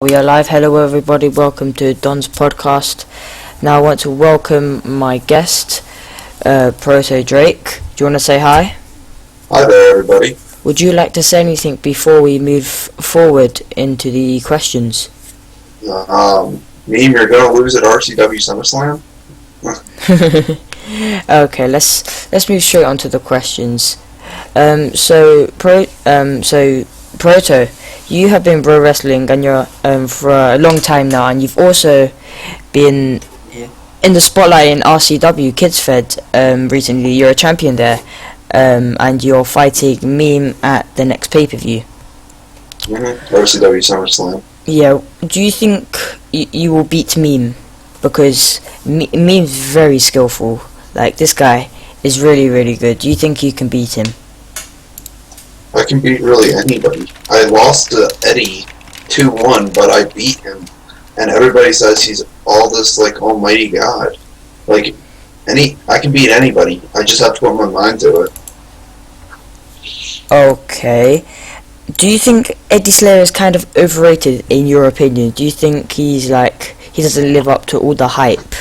We are live. Hello everybody, welcome to Don's podcast. Now I want to welcome my guest, Protodrake. Do you want to say hi? Hi there everybody. Would you like to say anything before we move forward into the questions? Meme, you're gonna lose at RCW SummerSlam? Okay, let's move straight on to the questions. Proto, you have been pro wrestling and you're for a long time now, and you've also been in the spotlight in RCW Kids Fed recently. You're a champion there, and you're fighting Meme at the next pay-per-view. RCW SummerSlam. Yeah, do you think you will beat Meme? Because Meme's very skillful. Like, this guy is really, really good. Do you think you can beat him? I can beat really anybody. I lost to Eddie 2-1, but I beat him. And everybody says he's all this, like, almighty god. Like, I can beat anybody. I just have to put my mind to it. Okay. Do you think Eddie Slayer is kind of overrated, in your opinion? Do you think he doesn't live up to all the hype?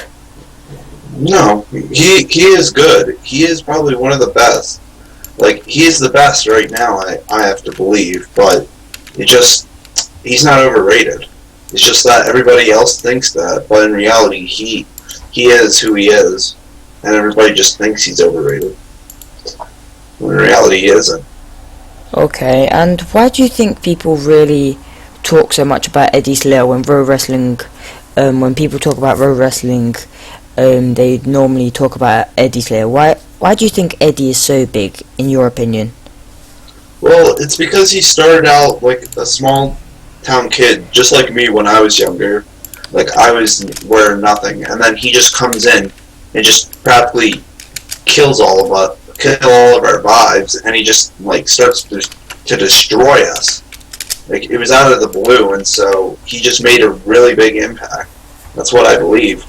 No, he is good. He is probably one of the best. Like, he is the best right now, I have to believe, but he's not overrated. It's just that everybody else thinks that, but in reality, he is who he is, and everybody just thinks he's overrated. When in reality, he isn't. Okay, and why do you think people really talk so much about Eddie Slayer when when people talk about pro wrestling, they normally talk about Eddie Slayer? Why do you think Eddie is so big, in your opinion? Well, it's because he started out like a small town kid, just like me when I was younger. Like, I was where nothing, and then he just comes in and just practically kills all of our vibes, and he just like starts to destroy us. Like, it was out of the blue, and so he just made a really big impact. That's what I believe.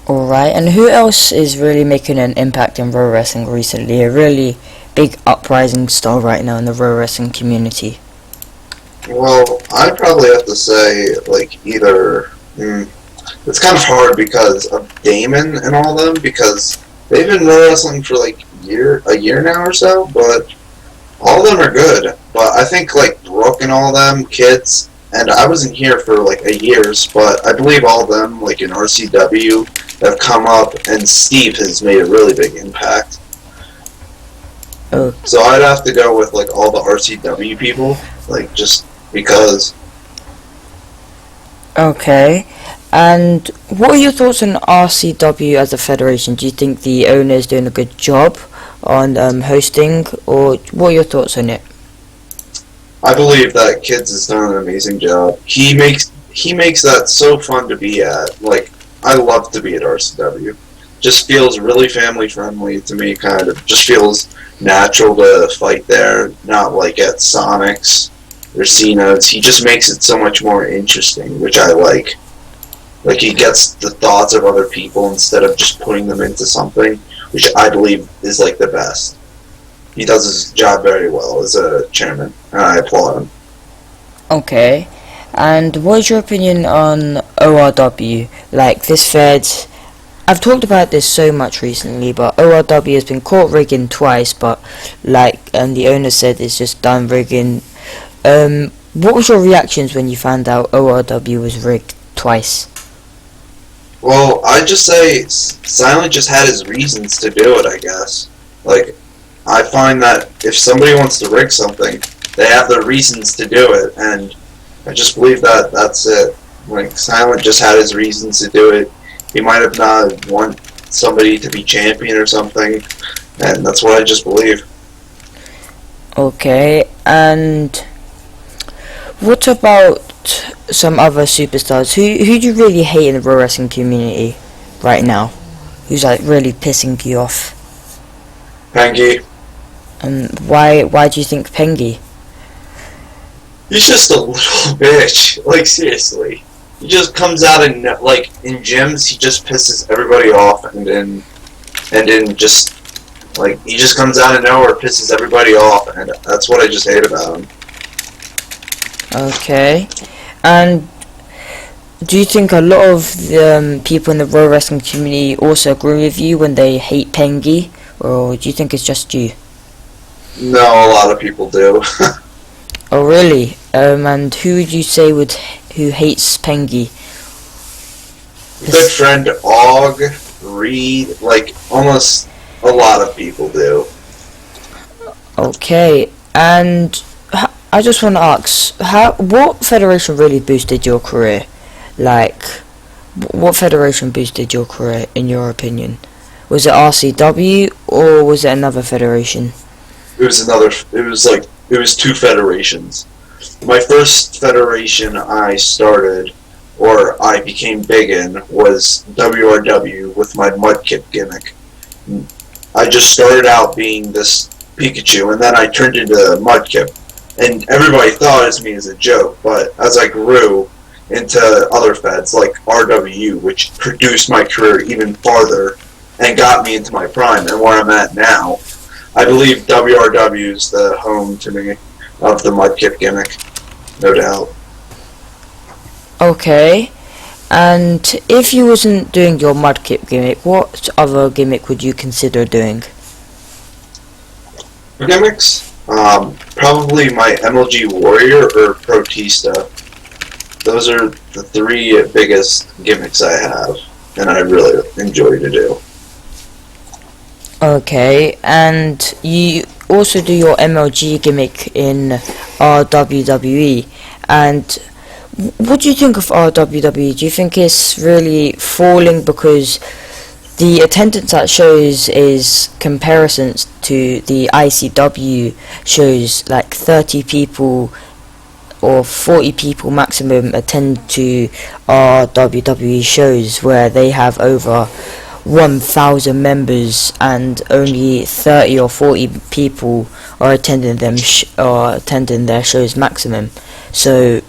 Alright, and who else is really making an impact in pro wrestling recently? A really big uprising star right now in the pro wrestling community. Well, I'd probably have to say, like, either... it's kind of hard because of Damon and all them, because they've been pro wrestling for, like, a year now or so, but all of them are good. But I think, like, Brooke and all them, kids, and I wasn't here for, like, a years, but I believe all of them, like, in RCW, have come up, and Steve has made a really big impact. Oh. So I'd have to go with, like, all the RCW people, like, just because. Okay, and what are your thoughts on RCW as a federation? Do you think the owner is doing a good job on hosting, or what are your thoughts on it? I believe that Kids has done an amazing job. He makes that so fun to be at. Like, I love to be at RCW. Just feels really family friendly to me, kind of. Just feels natural to fight there, not like at Sonic's or Cena's. He just makes it so much more interesting, which I like. Like, he gets the thoughts of other people instead of just putting them into something, which I believe is, like, the best. He does his job very well as a chairman, and I applaud him. Okay, and what is your opinion on ORW? Like, this Fed, I've talked about this so much recently, but ORW has been caught rigging twice, but like the owner said, it's just done rigging. What was your reactions when you found out ORW was rigged twice? Well, I'd just say Silent just had his reasons to do it, I guess. Like, I find that if somebody wants to rig something, they have their reasons to do it, and I just believe that that's it. Like, Silent just had his reasons to do it. He might have not want somebody to be champion or something, and that's what I just believe. Okay, and what about some other superstars? Who do you really hate in the pro wrestling community right now? Who's, like, really pissing you off? Pengy. And why do you think Pengy? He's just a little bitch. Like, seriously. He just comes out and, like, in gyms, he just pisses everybody off, and then just, like, he just comes out of nowhere, pisses everybody off, and that's what I just hate about him. Okay. And do you think a lot of the people in the pro wrestling community also agree with you when they hate Pengi, or do you think it's just you? No, a lot of people do. Oh really? And who would you say who hates Pengi? Good friend Og, Reed, like almost a lot of people do. Okay, and I just want to ask, what federation really boosted your career? Like, what federation boosted your career, in your opinion? Was it RCW, or was it another federation? It was two federations. My first federation I started, or I became big in, was WRW with my Mudkip gimmick. I just started out being this Pikachu, and then I turned into Mudkip. And everybody thought of me as a joke, but as I grew into other feds like RW, which produced my career even farther and got me into my prime and where I'm at now, I believe WRW is the home to me of the Mudkip gimmick, no doubt. Okay, and if you wasn't doing your Mudkip gimmick, what other gimmick would you consider doing? Gimmicks? Probably my MLG Warrior or Protista. Those are the three biggest gimmicks I have, and I really enjoy to do. Okay, and you also do your MLG gimmick in RWWE, and what do you think of RWWE? Do you think it's really falling because the attendance at shows is comparisons to the ICW shows, like 30 people or 40 people maximum attend to our WWE shows where they have over 1,000 members and only 30 or 40 people are attending attending their shows maximum. So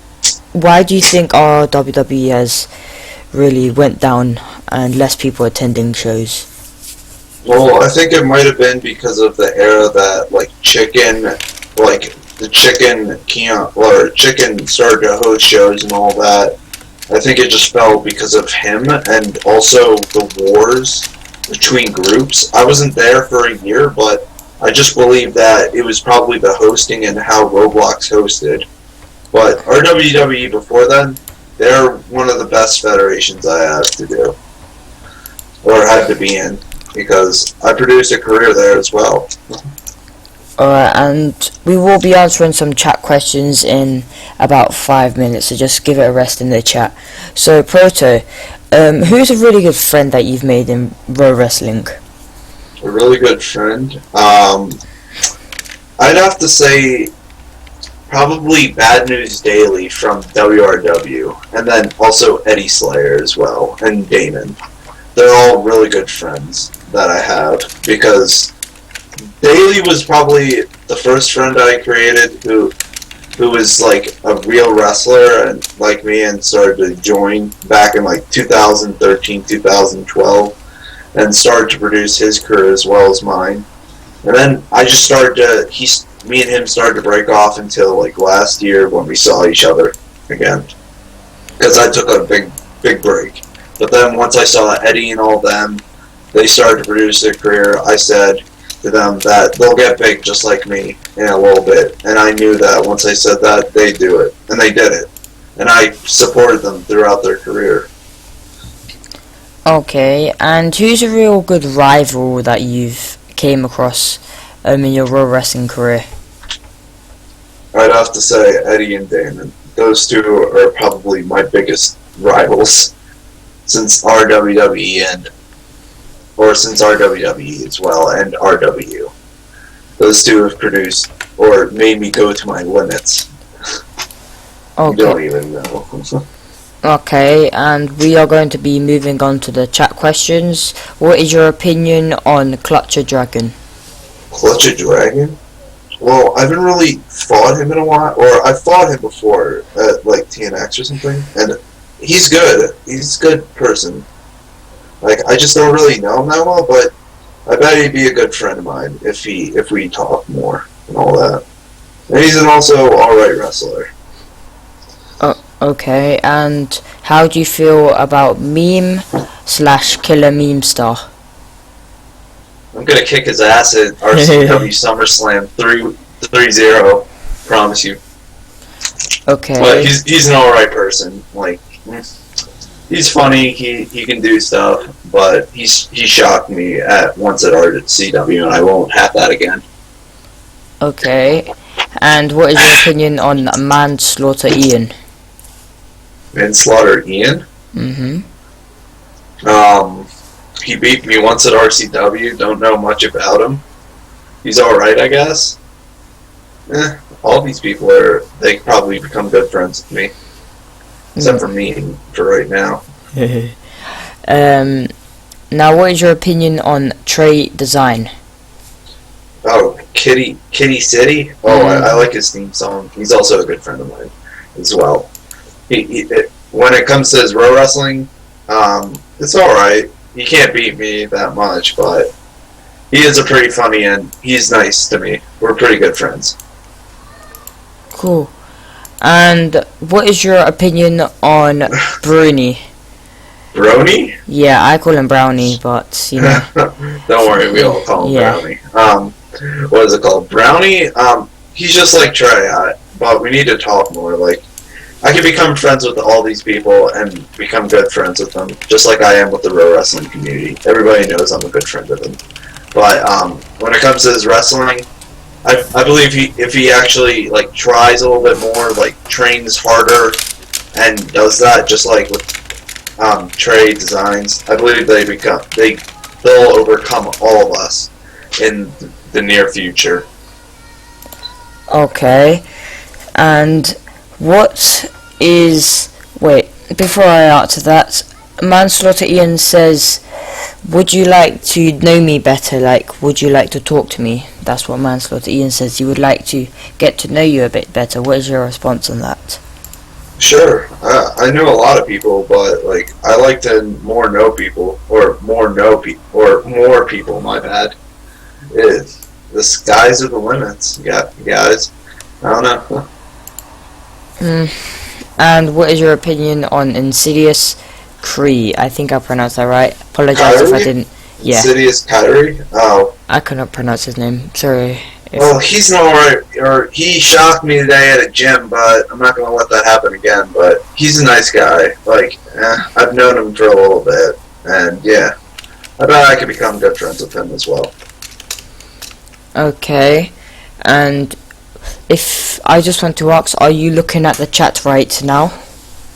why do you think our WWE has really went down and less people attending shows? Well, I think it might have been because of the era that Chicken started to host shows and all that. I think it just fell because of him and also the wars between groups. I wasn't there for a year, but I just believe that it was probably the hosting and how Roblox hosted. But our WWE before then, they're one of the best federations I have to do, or had to be in, because I produced a career there as well. Alright, and we will be answering some chat questions in about 5 minutes, so just give it a rest in the chat. So, Proto, who's a really good friend that you've made in pro wrestling? A really good friend? I'd have to say probably Bad News Daily from WRW, and then also Eddie Slayer as well, and Damon. They're all really good friends that I have, because Daly was probably the first friend I created who was like a real wrestler and like me and started to join back in like 2013, 2012 and started to produce his career as well as mine. And then I just started to, me and him started to break off until like last year when we saw each other again. Because I took a big break. But then once I saw Eddie and all them, they started to produce their career, I said to them that they'll get big just like me in a little bit. And I knew that once I said that, they'd do it. And they did it. And I supported them throughout their career. Okay, and who's a real good rival that you've came across in your pro wrestling career? I'd have to say Eddie and Damon. Those two are probably my biggest rivals since RWWE since RWWE as well, and RW. Those two have produced, or made me go to my limits. Okay. You don't even know. Okay, and we are going to be moving on to the chat questions. What is your opinion on Clutch a Dragon? Clutch a Dragon? Well, I haven't really fought him in a while, or I fought him before at like TNX or something, and he's good. He's a good person. Like, I just don't really know him that well, but I bet he'd be a good friend of mine if we talk more and all that. And he's an also alright wrestler. Okay, and how do you feel about meme/killer meme star? I'm gonna kick his ass at RCW SummerSlam 3-0. Promise you. Okay. But he's an alright person. Like, he's funny. He can do stuff. But he shocked me once at RCW, and I won't have that again. Okay. And what is your opinion on Manslaughter Ian? Manslaughter Ian. He beat me once at RCW. Don't know much about him. He's alright, I guess. All these people they probably become good friends with me. Except for me, for right now. Now what is your opinion on Trey Design? Oh, Kitty City? Oh, I like his theme song. He's also a good friend of mine as well. When it comes to his row wrestling, it's alright. He can't beat me that much, but he is a pretty funny and he's nice to me. We're pretty good friends. Cool. And what is your opinion on Bruni? Brony? Yeah, I call him Brownie, but you know. Don't worry, we all call him Brownie. What is it called? Brownie? He's just like Trey, but we need to talk more. Like, I can become friends with all these people and become good friends with them, just like I am with the row wrestling community. Everybody knows I'm a good friend with them. But when it comes to his wrestling, I believe if he actually like tries a little bit more, like trains harder, and does that just like with Trey Designs, I believe they'll overcome all of us in the near future. Okay. And what is... Wait, before I answer that, Manslaughter Ian says, would you like to know me better? Like, would you like to talk to me? That's what Manslaughter Ian says. He would like to get to know you a bit better. What is your response on that? Sure. I know a lot of people, but like I like to more people, my bad. The skies are the limits. Yeah, guys. I don't know. And what is your opinion on Insidious Cree? I think I pronounced that right. Apologize if I didn't. Yeah. Insidious Kyrie? Oh. I cannot pronounce his name. Sorry. Well, he's not alright. Or he shocked me today at a gym, but I'm not going to let that happen again. But he's a nice guy. Like, I've known him for a little bit. And yeah, I bet I could become good friends with him as well. Okay. And if I just want to ask, are you looking at the chat right now?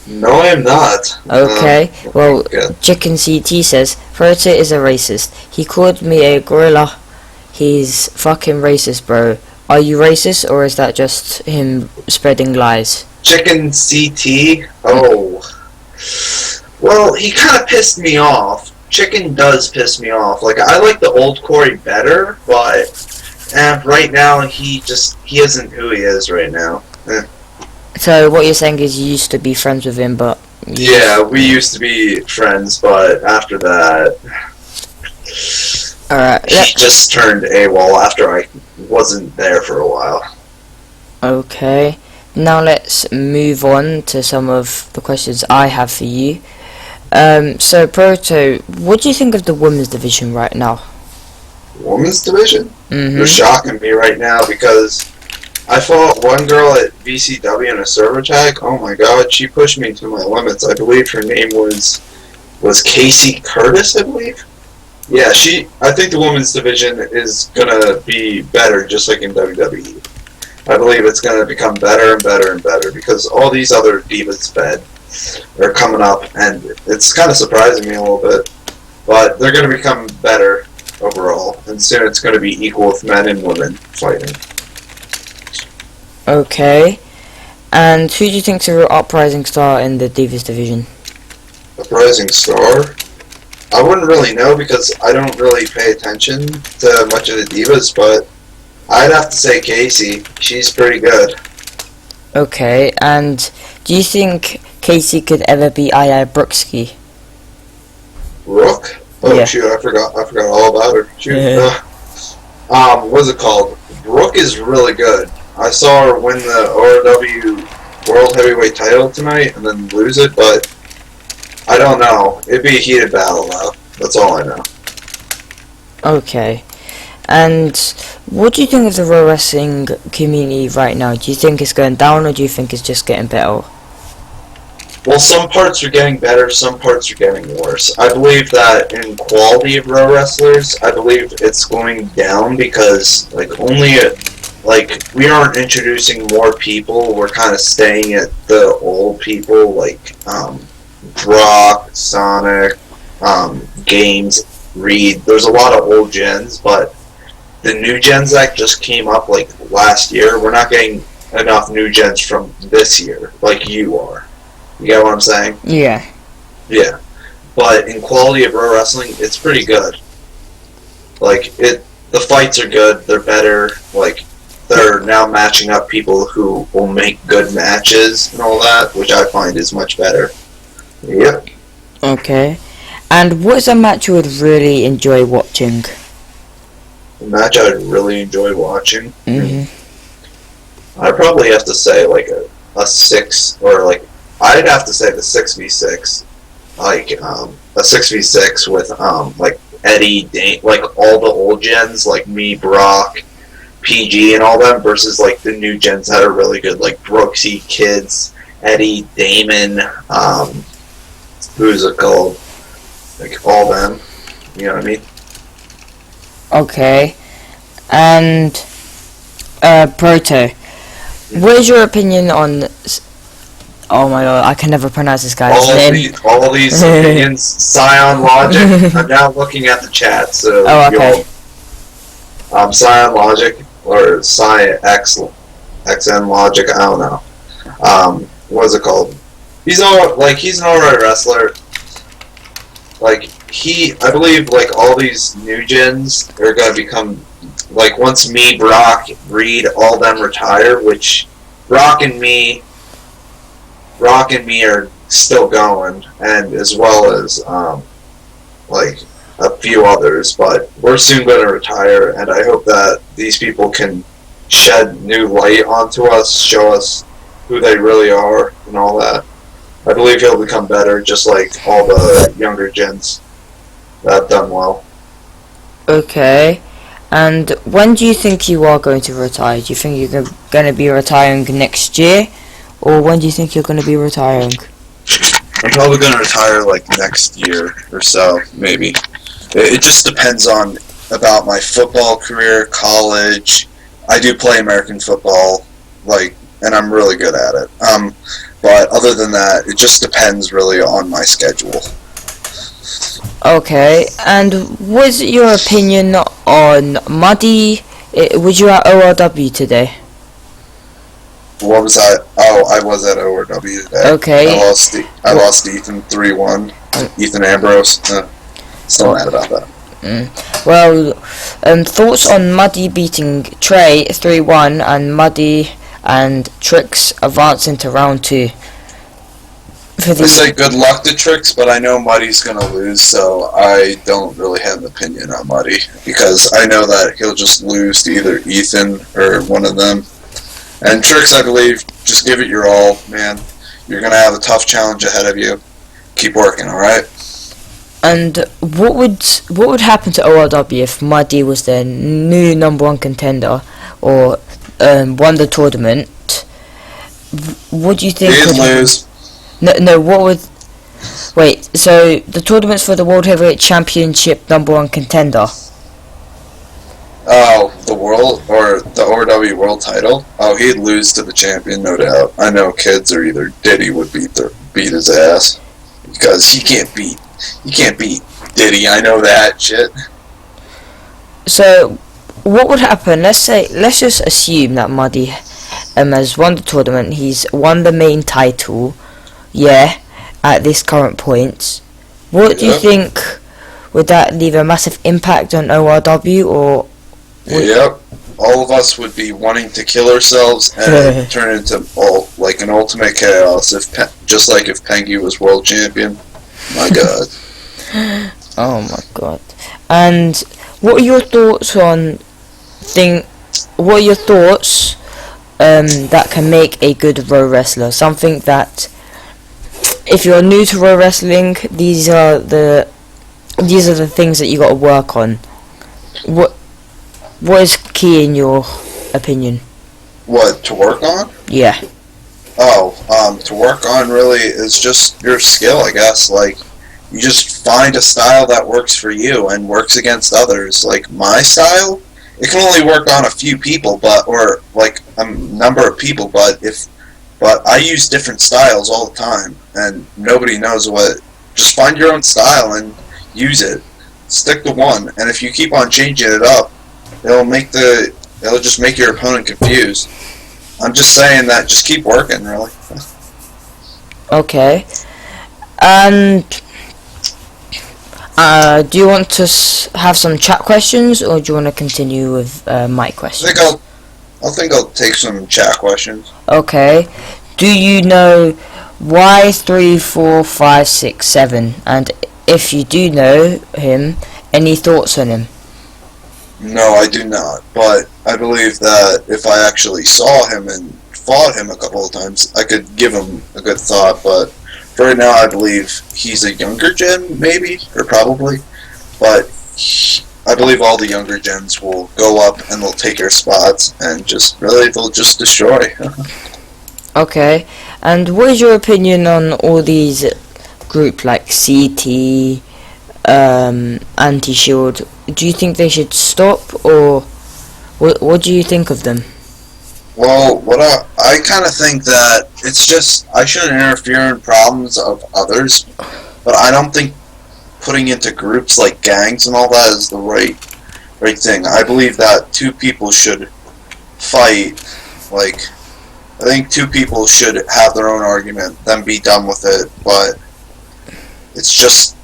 No, I am not. Okay. Well, Chicken CT says, Proto is a racist. He called me a gorilla. He's fucking racist, bro. Are you racist, or is that just him spreading lies? Chicken CT? Oh. Well, he kind of pissed me off. Chicken does piss me off. Like, I like the old Corey better, but right now he isn't who he is right now. So what you're saying is you used to be friends with him, but... Yeah, we used to be friends, but after that... Alright. He just turned AWOL after I wasn't there for a while. Okay. Now let's move on to some of the questions I have for you. So Proto, what do you think of the women's division right now? Women's division? Mm-hmm. You're shocking me right now because I fought one girl at VCW in a server tag. Oh my god, she pushed me to my limits. I believe her name was Casey Curtis, I believe. Yeah, I think the women's division is gonna be better, just like in WWE. I believe it's gonna become better and better and better because all these other divas are coming up, and it's kind of surprising me a little bit. But they're gonna become better overall, and soon it's gonna be equal with men and women fighting. Okay. And who do you think's the uprising star in the Divas division? Uprising star? I wouldn't really know because I don't really pay attention to much of the divas, but I'd have to say Casey. She's pretty good. Okay, and do you think Casey could ever be II Brooksky? Brooke? Oh yeah. Shoot, I forgot all about her. Shoot. Yeah. What's it called? Brooke is really good. I saw her win the ORW world heavyweight title tonight and then lose it, but I don't know. It'd be a heated battle, though. That's all I know. Okay. And what do you think of the pro wrestling community right now? Do you think it's going down, or do you think it's just getting better? Well, some parts are getting better, some parts are getting worse. I believe that in quality of pro wrestlers, I believe it's going down because, like, we aren't introducing more people. We're kind of staying at the old people, like, Brock, Sonic, Games, Reed. There's a lot of old gens, but the new gens that just came up, like, last year, we're not getting enough new gens from this year, like you are. You get what I'm saying? Yeah. Yeah. But in quality of pro wrestling, it's pretty good. Like, the fights are good, they're better, like, they're now matching up people who will make good matches and all that, which I find is much better. Yep. Okay. And what is a match you would really enjoy watching? A match I would really enjoy watching? Mm-hmm. I'd probably have to say, like, a 6, or, like, I'd have to say the 6v6. Like, a 6v6 with, like, Eddie, like, all the old gens, like me, Brock, PG, and all them, versus, like, the new gens that are really good, like Brooksy, Kids, Eddie, Damon, who's it called? Like, all them. You know what I mean? Okay. And, Proto. What is your opinion on... Oh my god, I can never pronounce this guy's name. All these opinions, Scion Logic. I'm now looking at the chat, so... Oh, okay. Scion Logic, or XN Logic, I don't know. What is it called? He's an alright wrestler. Like, I believe, like, all these new gens are gonna become, like, once me, Brock, Reed, all them retire, which Brock and me are still going, and as well as, like, a few others, but we're soon going to retire, and I hope that these people can shed new light onto us, show us who they really are, and all that. I believe he'll become better, just like all the younger gens that have done well. Okay. And when do you think you are going to retire? Do you think you're going to be retiring next year? Or when do you think you're going to be retiring? I'm probably going to retire, like, next year or so, maybe. It just depends on about my football career, college. I do play American football, like, and I'm really good at it. But other than that, it just depends really on my schedule. Okay, and what's your opinion on Muddy? Was you at ORW today? What was I? Oh, I was at ORW today. Okay. I lost Ethan 3-1. Ethan Ambrose. Still mad about that. Well, thoughts on Muddy beating Trey 3-1 and Muddy and Trix advancing to round 2? I say good luck to Trix, but I know Muddy's going to lose, so I don't really have an opinion on Muddy, because I know that he'll just lose to either Ethan or one of them. And Trix, I believe, just give it your all, man. You're going to have a tough challenge ahead of you. Keep working, alright? And what would happen to ORW if Muddy was the new #1 contender, or won the tournament? What do you think? He'd lose. No, what would... Wait, so the tournament's for the World Heavyweight Championship #1 contender? Oh, the world, or the ORW world title? Oh, he'd lose to the champion, no doubt. I know Kids or either Diddy would beat his ass, because he can't beat Diddy, I know that shit. So, what would happen? Let's just assume that Muddy has won the tournament, he's won the main title, yeah, at this current point. What do you think, would that leave a massive impact on ORW, or... Yep, all of us would be wanting to kill ourselves and turn into like an ultimate chaos, just like if Pengy was world champion. My god. Oh my god. And what are your thoughts on that can make a good row wrestler? Something that, if you're new to row wrestling, these are the things that you got to work on. What is key in your opinion? What to work on? Yeah. To work on really is just your skill, I guess. Like, you just find a style that works for you and works against others. Like, my style, it can only work on a few people, or like a number of people, but I use different styles all the time, and nobody knows what. Just find your own style and use it. Stick to one, and if you keep on changing it up, it'll just make your opponent confused. I'm just saying that just keep working, really. Okay. And do you want to have some chat questions, or do you want to continue with my questions? I think I'll take some chat questions. Okay. Do you know Y34567? And if you do know him, any thoughts on him? No, I do not. But I believe that if I actually saw him and fought him a couple of times, I could give him a good thought. But for right now, I believe he's a younger gen, maybe, or probably. But I believe all the younger gens will go up and they'll take your spots and they'll just destroy. Okay. And what is your opinion on all these groups like CT, Anti-Shield? Do you think they should stop, or what do you think of them? Well, I kind of think that it's just, I shouldn't interfere in problems of others, but I don't think putting into groups like gangs and all that is the right thing. I believe that two people should fight. Like, I think two people should have their own argument, then be done with it. But it's just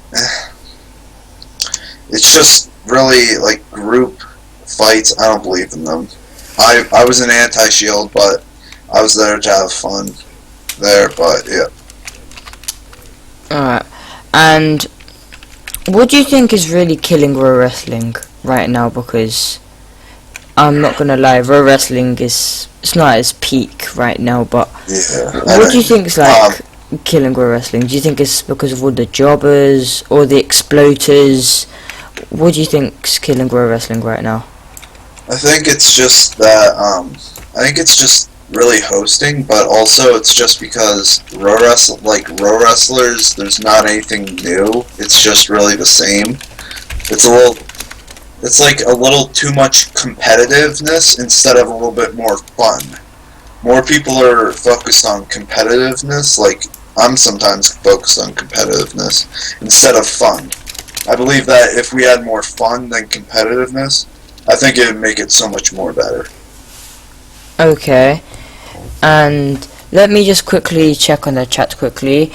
really like group fights. I don't believe in them. I was an anti-shield, but I was there to have fun there. But yeah. Alright. And what do you think is really killing row wrestling right now? Because I'm not gonna lie, row wrestling it's not at its peak right now. But Yeah. what do you think is like killing row wrestling? Do you think it's because of all the jobbers or the exploiters? What do you think's killing row wrestling right now? I think it's just that, I think it's just really hosting, but also it's just because row wrestlers, there's not anything new. It's just really the same. It's like a little too much competitiveness instead of a little bit more fun. More people are focused on competitiveness, like I'm sometimes focused on competitiveness instead of fun. I believe that if we had more fun than competitiveness, I think it would make it so much more better. Okay. And let me just quickly check on the chat quickly.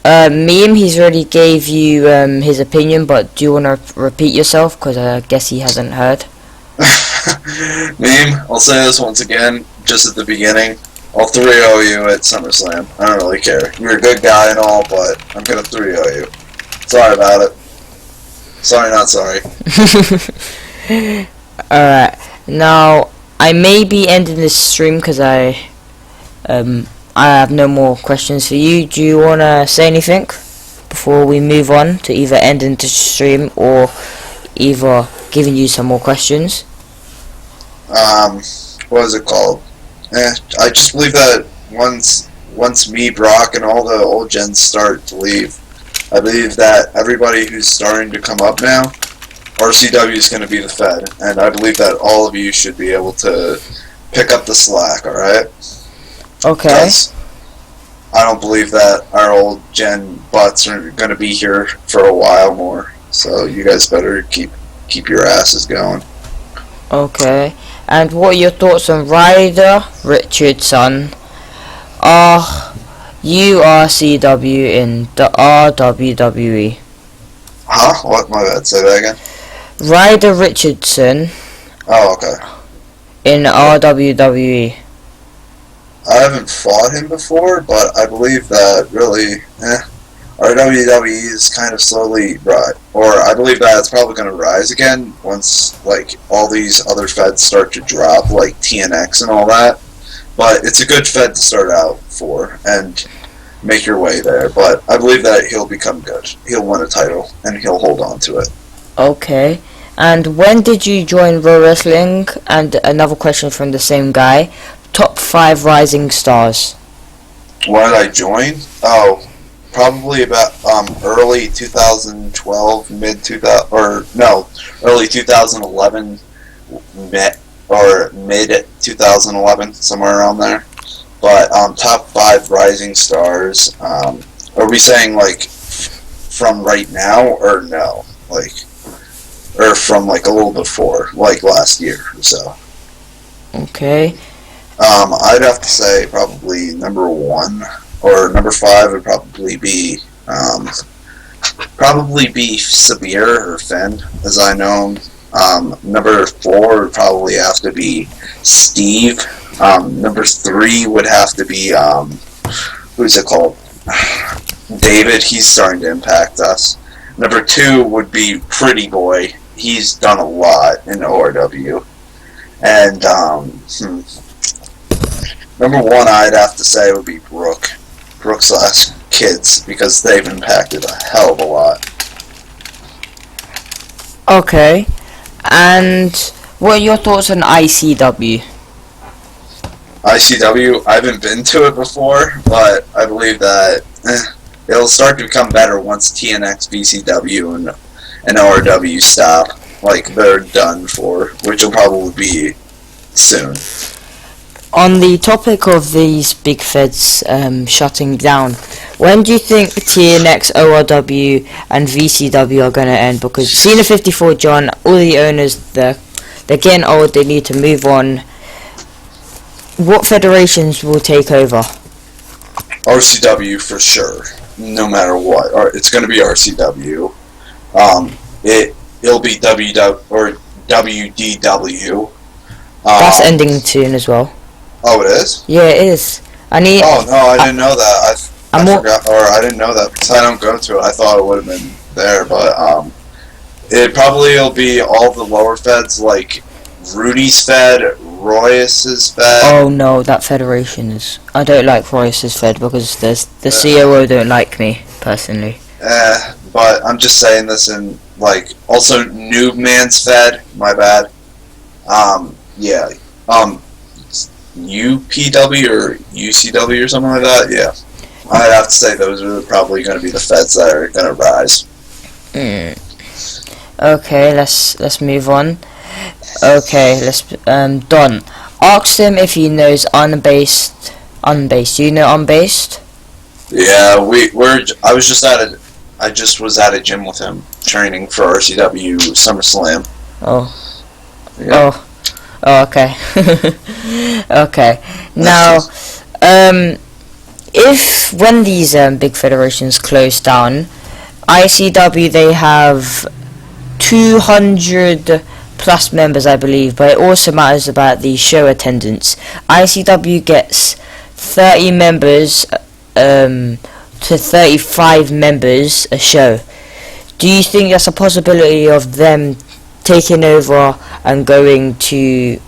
Meme, he's already gave you his opinion, but do you want to repeat yourself? Because I guess he hasn't heard. Meme, I'll say this once again, just at the beginning. I'll 3-0 you at SummerSlam. I don't really care. You're a good guy and all, but I'm gonna 3-0 you. Sorry about it. Sorry, not sorry. Alright. Now, I may be ending this stream because I have no more questions for you. Do you want to say anything before we move on to either ending the stream or either giving you some more questions? What is it called? I just believe that once me, Brock, and all the old gens start to leave, I believe that everybody who's starting to come up now, RCW is going to be the Fed, and I believe that all of you should be able to pick up the slack, alright? Okay. I don't believe that our old gen butts are going to be here for a while more, so you guys better keep your asses going. Okay. And what are your thoughts on Ryder Richardson, RCW in the RWWE? Huh? What? My bad. Say that again. Ryder Richardson. Oh, okay. In RWWE. I haven't fought him before, but I believe that really, RWWE is kind of slowly I believe that it's probably going to rise again once like all these other feds start to drop, like TNX and all that. But it's a good Fed to start out for and make your way there. But I believe that he'll become good. He'll win a title and he'll hold on to it. Okay. And when did you join Pro Wrestling? And another question from the same guy. Top 5 rising stars. When did I join? Oh, probably about early 2012, early 2011, mid 2011, somewhere around there. But top 5 rising stars. Are we saying like from right now or no? Like, or from like a little before, like last year or so? Okay. I'd have to say probably number 1 or number 5 would probably be Sabir or Finn, as I know him. Number 4 would probably have to be Steve. Number 3 would have to be who's it called? David. He's starting to impact us. Number 2 would be Pretty Boy. He's done a lot in ORW. And number 1 I'd have to say would be Brooks' kids, because they've impacted a hell of a lot. Okay. And what are your thoughts on ICW? ICW, I haven't been to it before, but I believe that it'll start to become better once TNX, VCW, and ORW stop. Like, they're done for, which will probably be soon. On the topic of these big feds shutting down, when do you think TNX, ORW, and VCW are going to end? Because Cena 54 John, all the owners, they're getting old, they need to move on. What federations will take over? RCW for sure, no matter what. It's going to be RCW. It'll be WDW. That's ending soon as well. Oh, it is? Yeah, it is. Oh, no, I didn't know that. I forgot, or I didn't know that because I don't go to it. I thought it would have been there, but it probably will be all the lower feds, like Rudy's Fed, Royce's Fed. Oh no, that federation is... I don't like Royce's Fed because the COO don't like me, personally. But I'm just saying this in, like, also Noob Man's Fed, my bad. Yeah. UPW or UCW or something like that, yeah. I'd have to say those are probably going to be the feds that are going to rise. Okay, let's move on. Okay, let's Don. Ask him if he knows Unbased. Do you know Unbased? Yeah, I just was at a gym with him training for RCW SummerSlam. Oh. Yeah. Oh, okay. Okay. Now, if when these big federations close down, ICW, they have 200 plus members, I believe, but it also matters about the show attendance. ICW gets 30 members to 35 members a show. Do you think that's a possibility of them taking over and going to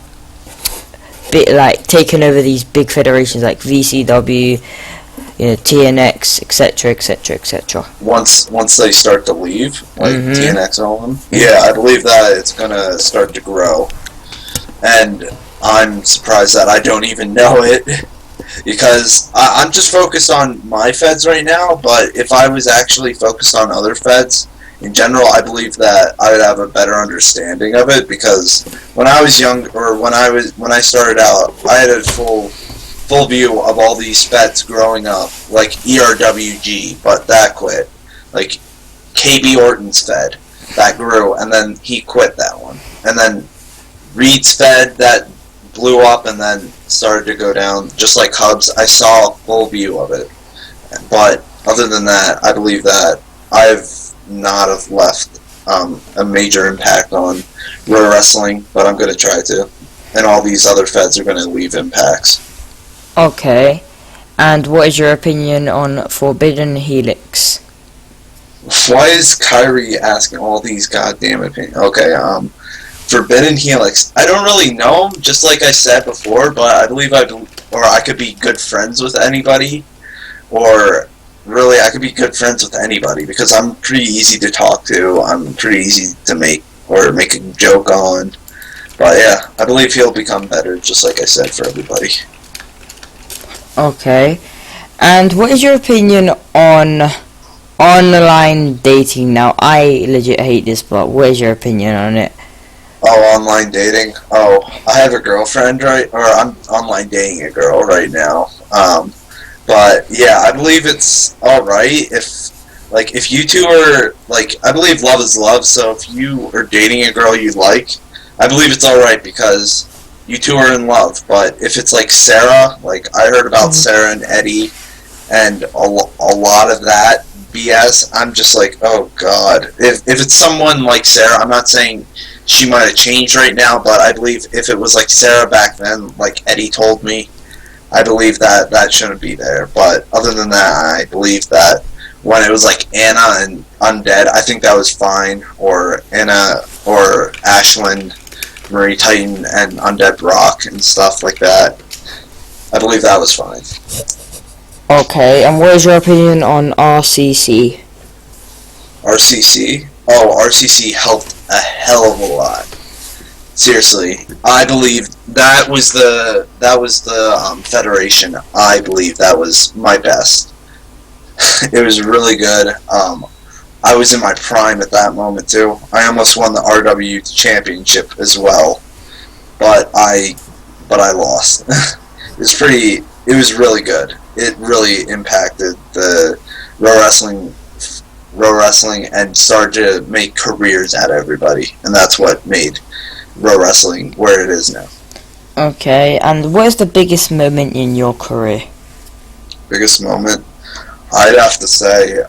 taking over these big federations like VCW, TNX, etc., etc., etc.? Once they start to leave, like TNX and all of them, yeah, I believe that it's gonna start to grow, and I'm surprised that I don't even know it because I'm just focused on my feds right now. But if I was actually focused on other feds in general, I believe that I would have a better understanding of it, because when I was young, or when I started out, I had a full view of all these feds growing up, like ERWG, but that quit. Like KB Orton's Fed, that grew, and then he quit that one. And then Reed's Fed, that blew up and then started to go down, just like Hubs. I saw a full view of it. But other than that, I believe that I've not have left a major impact on Row Wrestling, but I'm going to try to. And all these other feds are going to leave impacts. Okay. And what is your opinion on Forbidden Helix? Why is Kyrie asking all these goddamn opinions? Okay, Forbidden Helix. I don't really know him, just like I said before, but I believe or I could be good friends with anybody, or really I could be good friends with anybody because I'm pretty easy to talk to. I'm pretty easy to make a joke on. But yeah, I believe he'll become better, just like I said, for everybody. Okay. And what is your opinion on online dating? Now, I legit hate this, but what is your opinion on it? Oh, online dating. Oh, I have a girlfriend, or I'm online dating a girl right now. But yeah, I believe it's all right if you two are I believe love is love. So if you are dating a girl you like, I believe it's all right because you two are in love. But if it's like Sarah, I heard about Sarah and Eddie, and a lot of that BS, I'm just like, oh god. If it's someone like Sarah, I'm not saying she might have changed right now, but I believe if it was like Sarah back then, like Eddie told me, I believe that shouldn't be there. But other than that, I believe that when it was like Anna and Undead, I think that was fine. Or Anna or Ashland, Marie Titan, and Undead Brock and stuff like that. I believe that was fine. Okay, and what is your opinion on RCC? RCC? Oh, RCC helped a hell of a lot. Seriously, I believe that was the Federation. I believe that was my best. It was really good. I was in my prime at that moment too. I almost won the RW championship as well, but I lost. It was really good. It really impacted the pro wrestling and started to make careers out of everybody, and that's what made pro wrestling where it is now. Okay, and what is the biggest moment in your career? Biggest moment? I'd have to say,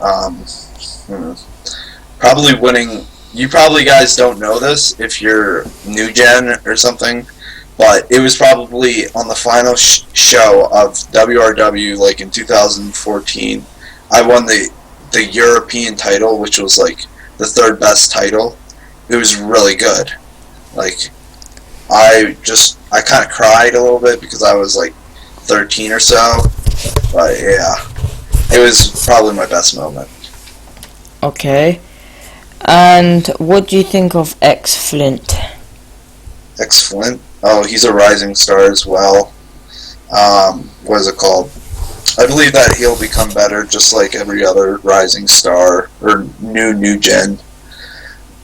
probably winning. You probably guys don't know this if you're new gen or something, but it was probably on the final show of WRW, in 2014. I won the European title, which was the third best title. It was really good. I kind of cried a little bit because I was 13 or so, but yeah, it was probably my best moment. Okay, and what do you think of X Flint? X Flint? Oh, he's a rising star as well. What is it called? I believe that he'll become better, just like every other rising star or new gen.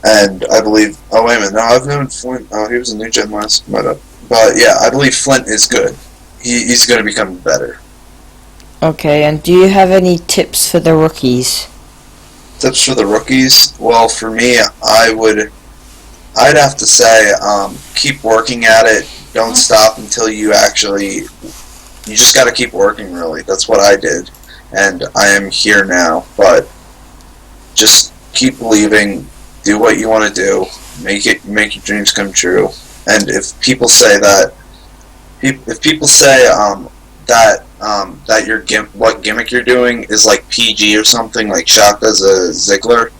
And I believe, oh wait a minute, no, I've known Flint, oh he was a new gen last, but yeah, I believe Flint is good. He's going to become better. Okay, and do you have any tips for the rookies? Tips for the rookies? Well, for me, I'd have to say, keep working at it, don't stop until you just got to keep working really, that's what I did, and I am here now, but just keep believing. Do what you want to do. Make your dreams come true. And if people say that what gimmick you're doing is like PG or something, like Shaka's a Ziggler,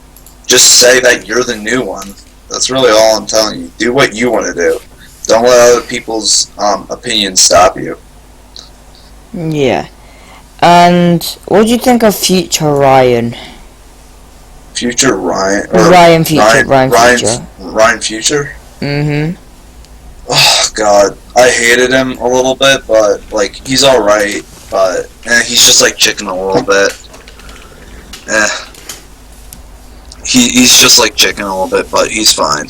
just say that you're the new one. That's really all I'm telling you. Do what you want to do. Don't let other people's opinions stop you. Yeah. And what do you think of Future Ryan? Future Ryan? Ryan Future. Ryan Future? Mm-hmm. Oh, God. I hated him a little bit, but, he's alright, but, he's just, chicken a little bit. He's just, chicken a little bit, but he's fine.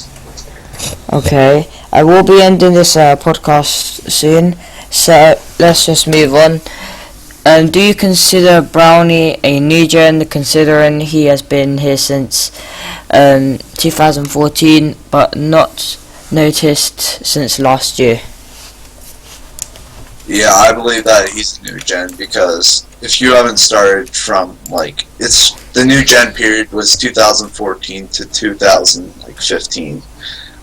Okay. I will be ending this podcast soon, so let's just move on. Do you consider Brownie a new gen, considering he has been here since 2014, but not noticed since last year? Yeah, I believe that he's a new gen, because if you haven't started from, it's the new gen period was 2014 to 2015.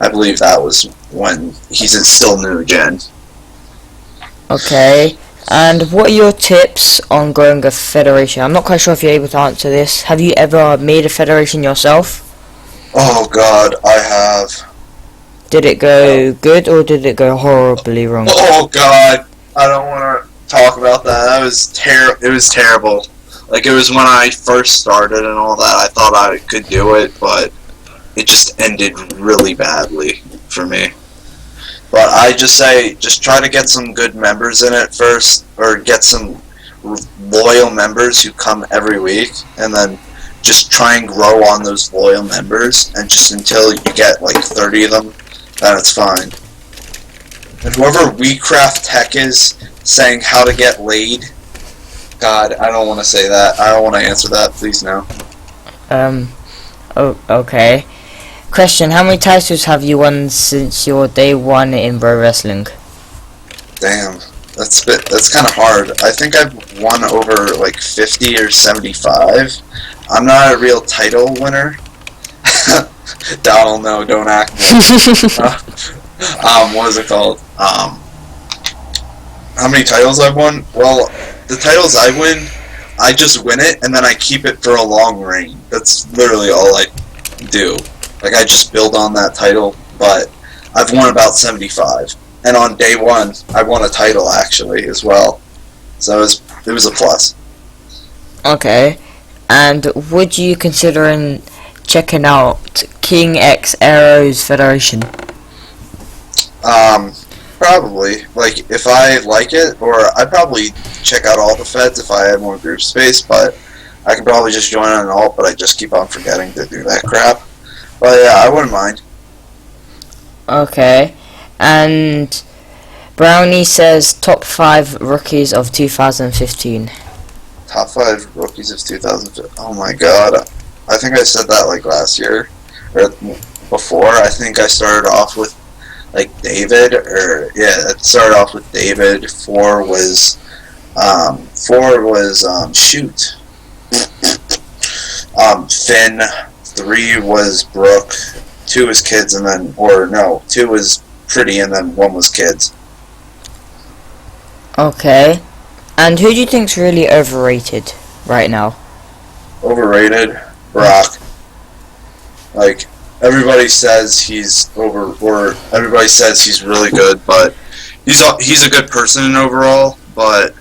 I believe that was when he's still new gen. Okay. And what are your tips on growing a federation? I'm not quite sure if you're able to answer this. Have you ever made a federation yourself? Oh God, I have. Did it go good or did it go horribly wrong? Oh God, I don't want to. talk about that. That was It was terrible. Like, it was when I first started and all that. I thought I could do it, but it just ended really badly for me. But I just say, just try to get some good members in it first, or get some loyal members who come every week, and then just try and grow on those loyal members, and just until you get like 30 of them, then it's fine. And whoever WeCraft Tech is saying how to get laid, God, I don't want to say that. I don't want to answer that. Please no. Oh, okay. Question, how many titles have you won since your day one in pro wrestling? Damn. That's kind of hard. I think I've won over like 50 or 75. I'm not a real title winner. Donald, no, don't act. What is it called? How many titles I've won? Well, the titles I win, I just win it and then I keep it for a long reign. That's literally all I do. Like, I just build on that title, but I've won about 75. And on day one, I won a title, actually, as well. So it was a plus. Okay. And would you consider checking out King X Aero's Federation? Probably. Like, if I like it, or I'd probably check out all the feds if I had more group space, but I could probably just join on an alt, but I just keep on forgetting to do that crap. But yeah, I wouldn't mind. Okay. And Brownie says top 5 rookies of 2015. Top 5 rookies of 2015. Oh my god. I think I said that like last year, or before. I think I started off with like David, or yeah, it started off with David. 4 was shoot. Finn. 3 was Brooke. 2 was kids, and then 2 was pretty, and then 1 was kids. Okay. And who do you think's really overrated right now? Overrated? Brock. Like, everybody says he's everybody says he's really good, but he's a good person overall, but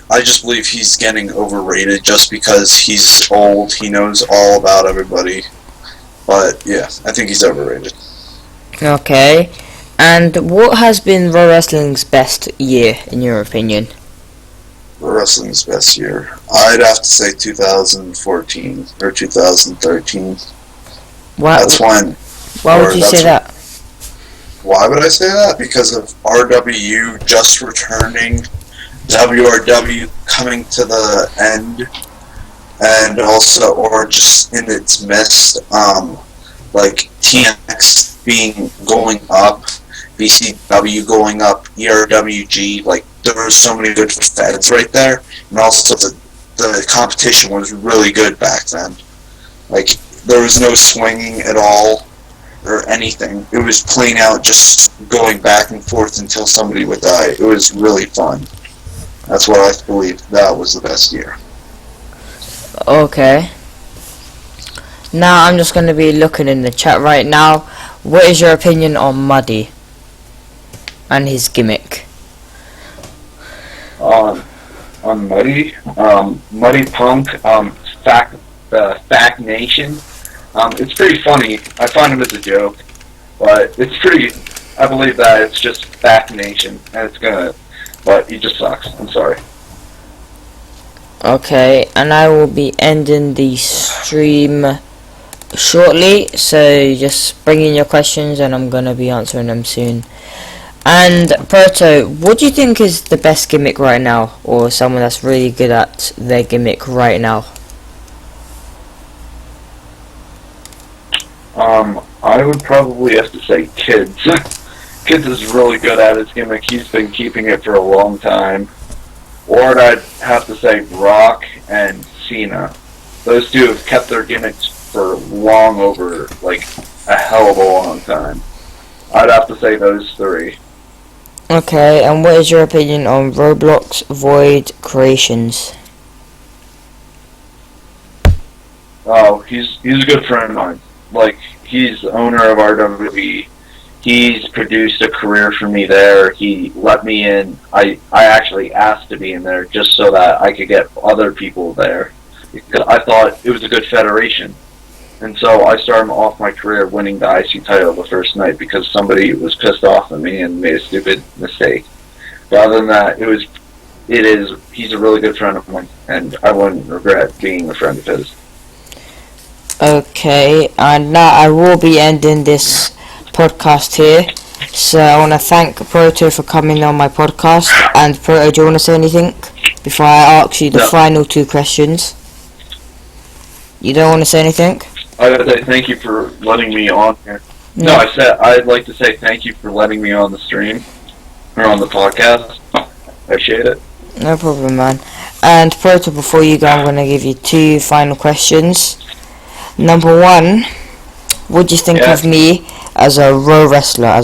I just believe he's getting overrated just because he's old, he knows all about everybody. But yeah, I think he's overrated. Okay. And what has been Pro Wrestling's best year, in your opinion? Pro Wrestling's best year? I'd have to say 2014 or 2013. That's when. Why would you say that? Why would I say that? Because of RW just returning, WRW coming to the end, and also, or just in its midst, like TNX going up, BCW going up, ERWG, like there were so many good feds right there, and also the competition was really good back then. Like, there was no swinging at all or anything. It was plain out just going back and forth until somebody would die. It was really fun. That's what I believe. That was the best year. Okay. Now I'm just going to be looking in the chat right now. What is your opinion on Muddy and his gimmick? On Muddy, Muddy Punk, Fact Nation. It's pretty funny. I find him as a joke, but it's pretty. I believe that it's just Fact Nation, and it's gonna. But he just sucks. I'm sorry. Okay, and I will be ending the stream shortly, so just bring in your questions and I'm gonna be answering them soon. And Proto, what do you think is the best gimmick right now, or someone that's really good at their gimmick right now? I would probably have to say Kids. Kids is really good at his gimmick. He's been keeping it for a long time. Or I'd have to say Rock and Cena. Those two have kept their gimmicks for long over, like, a hell of a long time. I'd have to say those 3. Okay, and what is your opinion on Roblox Void Creations? Oh, he's a good friend of mine. Like, he's the owner of RWE. He's produced a career for me there. He let me in. I actually asked to be in there just so that I could get other people there. Because I thought it was a good federation. And so I started off my career winning the IC title the first night because somebody was pissed off at me and made a stupid mistake. But other than that, he's a really good friend of mine, and I wouldn't regret being a friend of his. Okay, and now I will be ending this podcast here. So I want to thank Proto for coming on my podcast. And Proto, do you want to say anything before I ask you the final 2 questions? You don't want to say anything? I gotta say thank you for letting me on here. Yeah. No, I'd like to say thank you for letting me on the stream or on the podcast. I appreciate it. No problem, man. And Proto, before you go, I'm going to give you 2 final questions. Number 1, what do you think of me as a row wrestler? I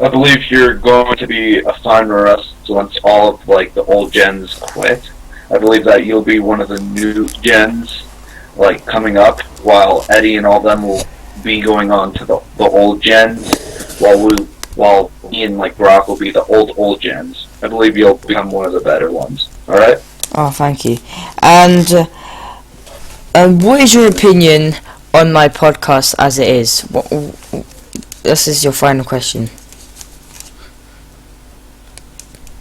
believe you're going to be a fine wrestler once all of the old gens quit. I believe that you'll be one of the new gens coming up, while Eddie and all them will be going on to the old gens, while me and Brock will be the old gens. I believe you'll become one of the better ones. All right. Oh, thank you. And what is your opinion on my podcast as it is? This is your final question.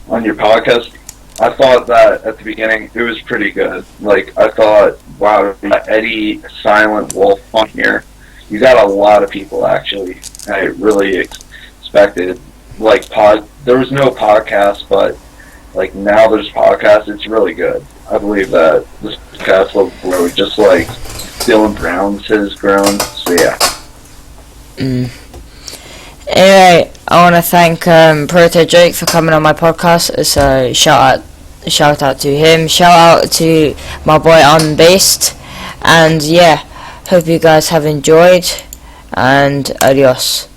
On your podcast, I thought that at the beginning it was pretty good. I thought, wow, Eddie Silent Wolf on here. You got a lot of people actually. I really expected there was no podcast, but now there's podcasts. It's really good. I believe that this podcast will grow just like Dylan Brown's has grown. So yeah. Anyway, I want to thank Protodrake for coming on my podcast. So shout out to him. Shout out to my boy Unbased. And yeah, hope you guys have enjoyed. And adios.